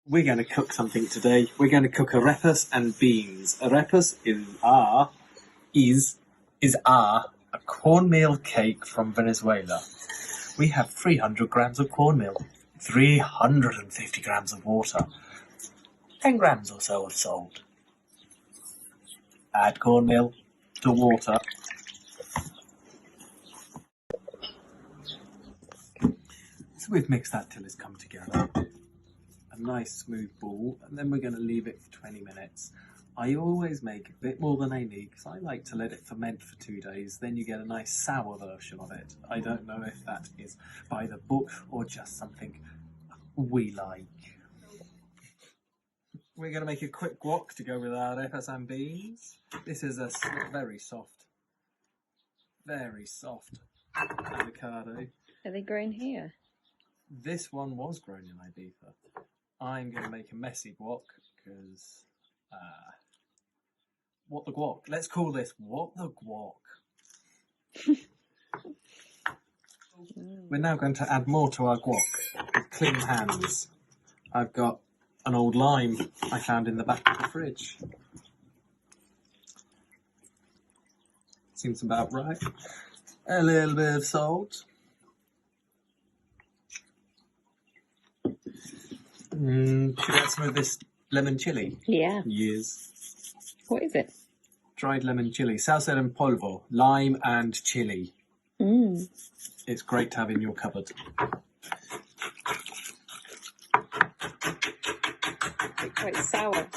We're going to cook something today. We're going to cook arepas and beans. Arepas is a cornmeal cake from Venezuela. We have 300 grams of cornmeal, 350 grams of water, 10 grams or so of salt. Add cornmeal to water. So we've mixed that till it's come together. A nice smooth ball, and then we're going to leave it for 20 minutes. I always make a bit more than I need because I like to let it ferment for 2 days, then you get a nice sour version of it. I don't know if that is by the book or just something we like. We're going to make a quick guac to go with our arepas and beans. This is a very soft avocado. Are they grown here? This one was grown in Ibiza. I'm going to make a messy guac because, what the guac? Let's call this what the guac. We're now going to add more to our guac with clean hands. I've got an old lime I found in the back of the fridge. Seems about right. A little bit of salt. Should we add some of this lemon chili? Yeah. Yes. What is it? Dried lemon chili. Salsa en polvo. Lime and chili. It's great to have in your cupboard. It's quite sour.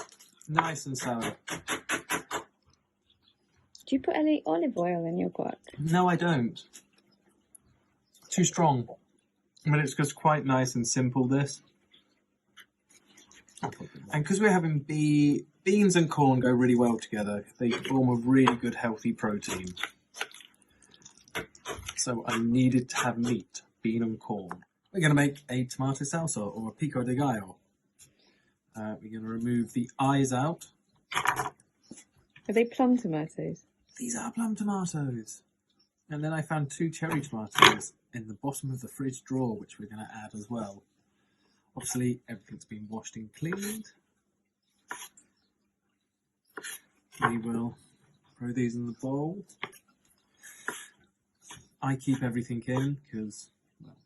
Nice and sour. Do you put any olive oil in your guac? No, I don't. Too strong. But it's just quite nice and simple, this. And because we're having beans and corn go really well together, they form a really good healthy protein. So I needed to have meat, bean and corn. We're going to make a tomato salsa or a pico de gallo. We're going to remove the eyes out. Are they plum tomatoes? These are plum tomatoes. And then I found 2 cherry tomatoes in the bottom of the fridge drawer, which we're going to add as well. Obviously, everything's been washed and cleaned. We will throw these in the bowl. I keep everything in because, well,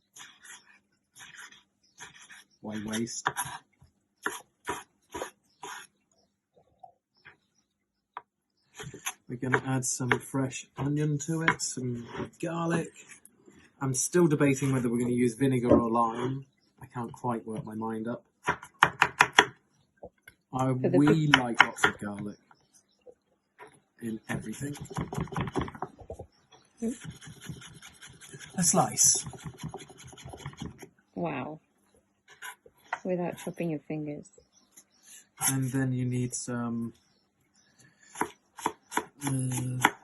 why waste? We're going to add some fresh onion to it, some garlic. I'm still debating whether we're going to use vinegar or lime. I can't quite work my mind up. We like lots of garlic in everything. A slice. Wow. Without chopping your fingers. And then you need some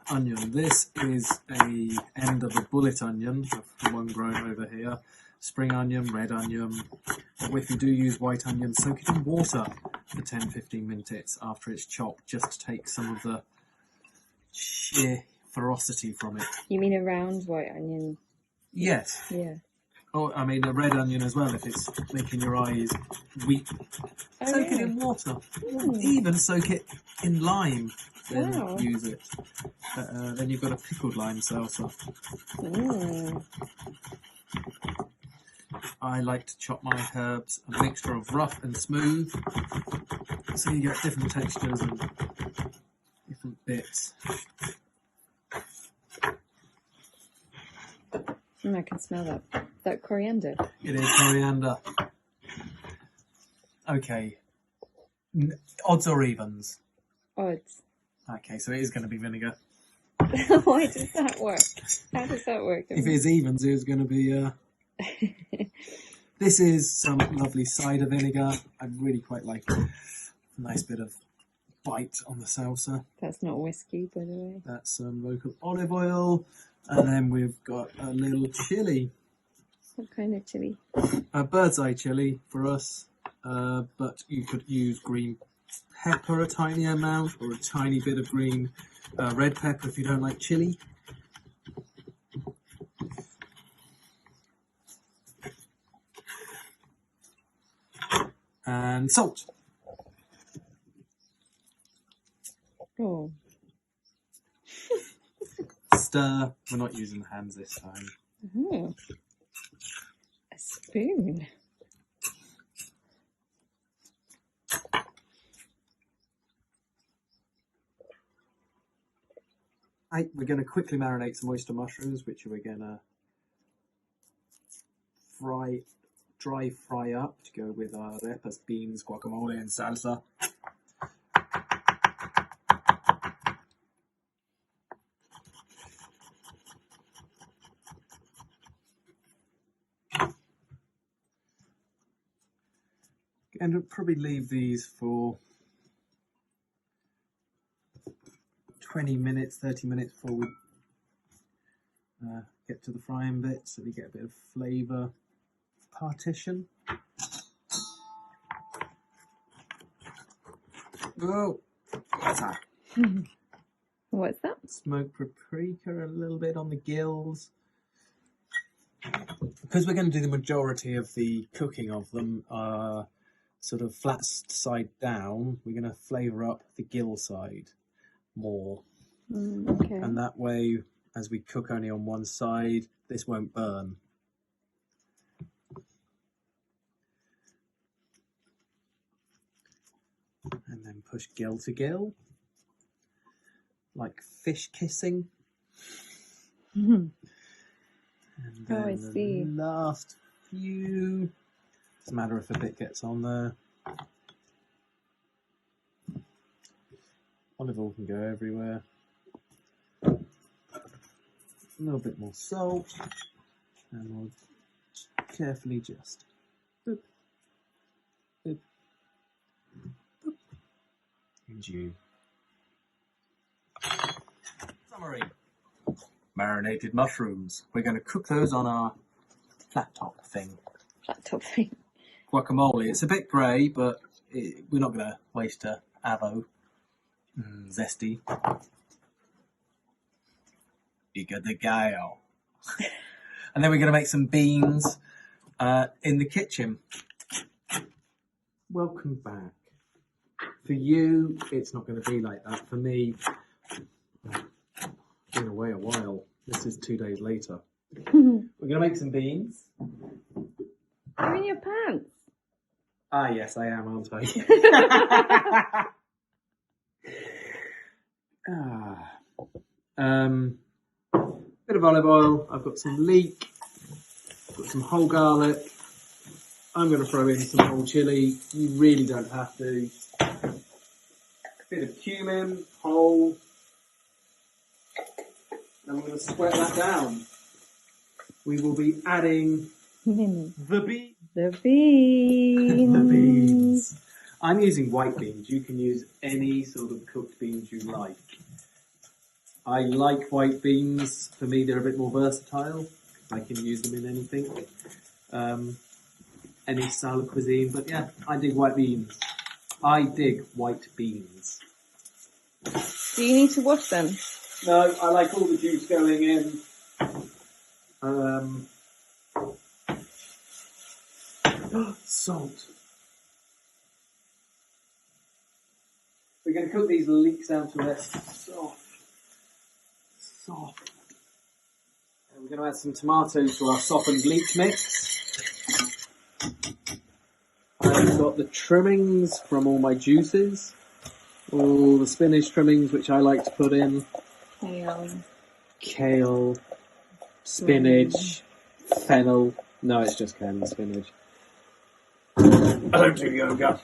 onion. This is a end of a bullet onion, one grown over here. Spring onion, red onion. Or if you do use white onion, soak it in water for 10-15 minutes after it's chopped, just to take some of the sheer ferocity from it. You mean a round white onion? Yes. Yeah. Oh, I mean a red onion as well if it's making your eyes weep. Soak it in water. Even soak it in lime. Then use it. Then you've got a pickled lime salsa. I like to chop my herbs a mixture of rough and smooth, so you get different textures and different bits. I can smell that. Is that coriander? It is coriander. Okay. Odds or evens? Odds. Okay, so it is going to be vinegar. Why does that work? How does that work? If it's evens, it's going to be... This is some lovely cider vinegar. I really quite like it. A nice bit of bite on the salsa. That's not whiskey, by the way. That's some local olive oil. And then we've got a little chili. What kind of chili? A bird's eye chili for us. But you could use green pepper, a tiny amount, or a tiny bit of green red pepper if you don't like chili. And salt. Oh. Stir. We're not using the hands this time. Oh. A spoon. Right, we're going to quickly marinate some oyster mushrooms, which we're going to dry fry up to go with our arepas, beans, guacamole, and salsa. And we'll probably leave these for 20 minutes, 30 minutes before we get to the frying bit, so we get a bit of flavour partition. Oh, what's that? What's that? Smoked paprika a little bit on the gills. Because we're going to do the majority of the cooking of them sort of flat side down, we're going to flavour up the gill side more. Okay. And that way, as we cook only on one side, this won't burn. And then push gill to gill, like fish kissing. And then I see. the last few, doesn't matter if a bit gets on there. Olive oil can go everywhere. A little bit more salt, and we'll carefully just boop, boop, boop, and you. Summary. Marinated mushrooms. We're going to cook those on our flat top thing. Flat top thing. Guacamole. It's a bit grey, but we're not going to waste a avo. Zesty. Pico de gallo. And then we're going to make some beans in the kitchen. Welcome back. For you, it's not going to be like that. For me, been away a while. This is 2 days later. We're going to make some beans. You're in your pants. Ah, yes, I am, aren't I? Bit of olive oil. I've got some leek. I've got some whole garlic. I'm going to throw in some whole chili. You really don't have to. Bit of cumin, whole. And we're going to sweat that down. We will be adding the beans. The beans. The beans. I'm using white beans. You can use any sort of cooked beans you like. I like white beans. For me, they're a bit more versatile. I can use them in anything. Any style of cuisine. But yeah, I dig white beans. I dig white beans. Do you need to wash them? No, I like all the juice going in. Salt. We're going to cook these leeks down to they're soft. Soft. And we're going to add some tomatoes to our softened leek mix. I've got the trimmings from all my juices. All the spinach trimmings, which I like to put in. Kale, spinach, fennel. No, it's just kale and spinach. I don't do yoga.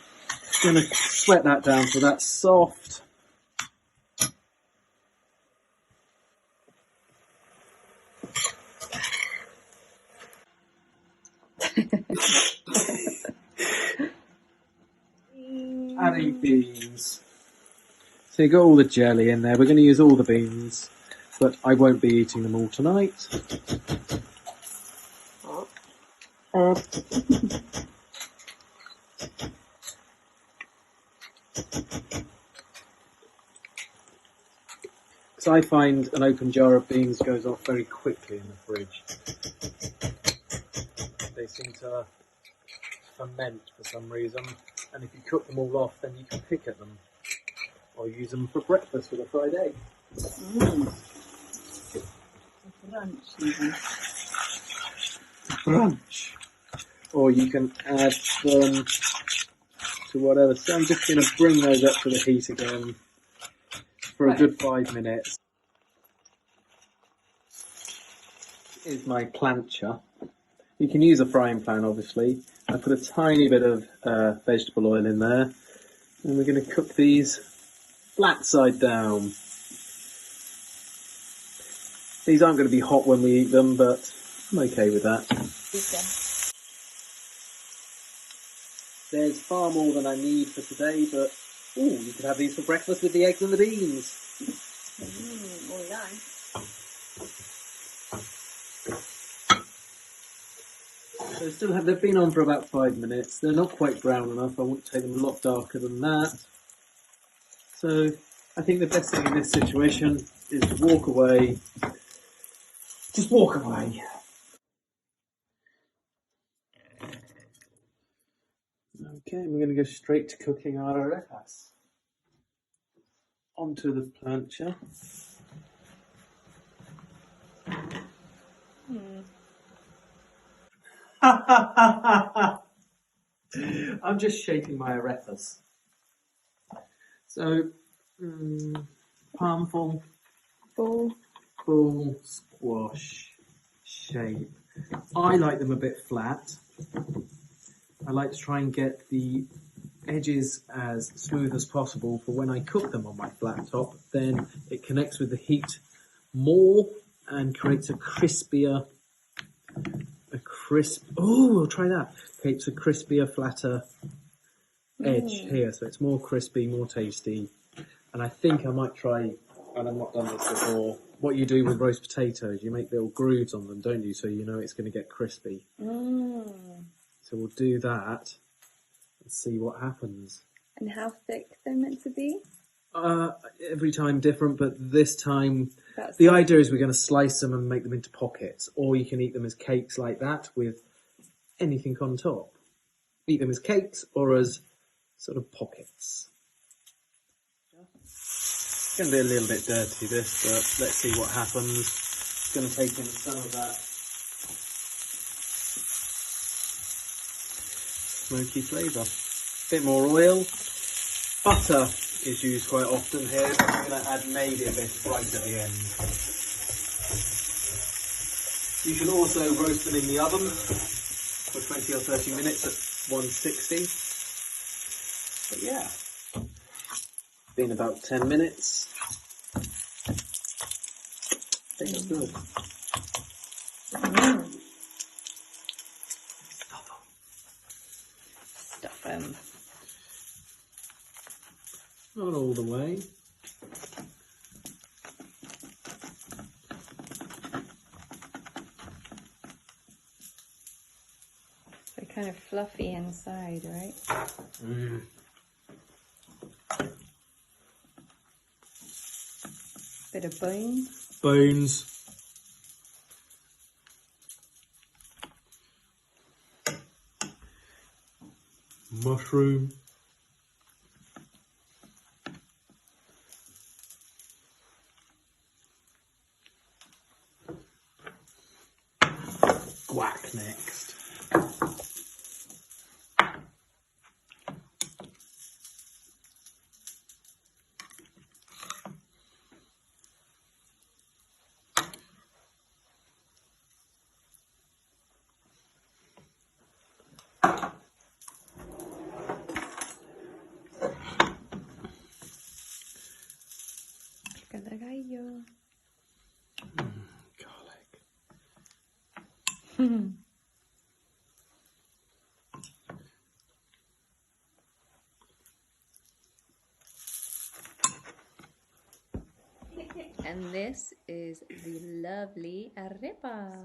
Gonna sweat that down so that's soft. Adding beans. So you got all the jelly in there. We're going to use all the beans, but I won't be eating them all tonight. Because I find an open jar of beans goes off very quickly in the fridge. They seem to ferment for some reason. And if you cook them all off, then you can pick at them. Or use them for breakfast with a fried egg. Brunch even. Brunch. Or you can add them to whatever. So I'm just going to bring those up to the heat again for a good 5 minutes. Here's my plancha. You can use a frying pan, obviously. I put a tiny bit of vegetable oil in there, and we're going to cook these flat side down. These aren't going to be hot when we eat them, but I'm okay with that. There's far more than I need for today, but you could have these for breakfast with the eggs and the beans. Muy nice. So they've been on for about 5 minutes. They're not quite brown enough. I want to take them a lot darker than that. So I think the best thing in this situation is to walk away. Just walk away. Okay, we're going to go straight to cooking our arepas. Onto the plancha. I'm just shaping my arepas. So, palmful, full squash shape. I like them a bit flat. I like to try and get the edges as smooth as possible for when I cook them on my flat top. Then it connects with the heat more and creates a crispier, we'll try that. Creates a crispier, flatter edge here, so it's more crispy, more tasty. And I think I might try, and I've not done this before, what you do with roast potatoes. You make little grooves on them, don't you? So you know it's going to get crispy. So we'll do that and see what happens. And how thick they're meant to be? Every time different, but this time the idea is we're going to slice them and make them into pockets, or you can eat them as cakes like that with anything on top. Eat them as cakes or as sort of pockets. It's going to be a little bit dirty this, but let's see what happens. It's going to take in some of that smoky flavour. A bit more oil. Butter is used quite often here. I'm going to add maybe a bit right at the end. You can also roast them in the oven for 20 or 30 minutes at 160. But yeah, been about 10 minutes. I think that's good. Stuff them. Not all the way. They're kind of fluffy inside, right? Bit of bones. Bones. Mushroom. GUAC next. Gallo. Garlic. And this is the lovely arepa.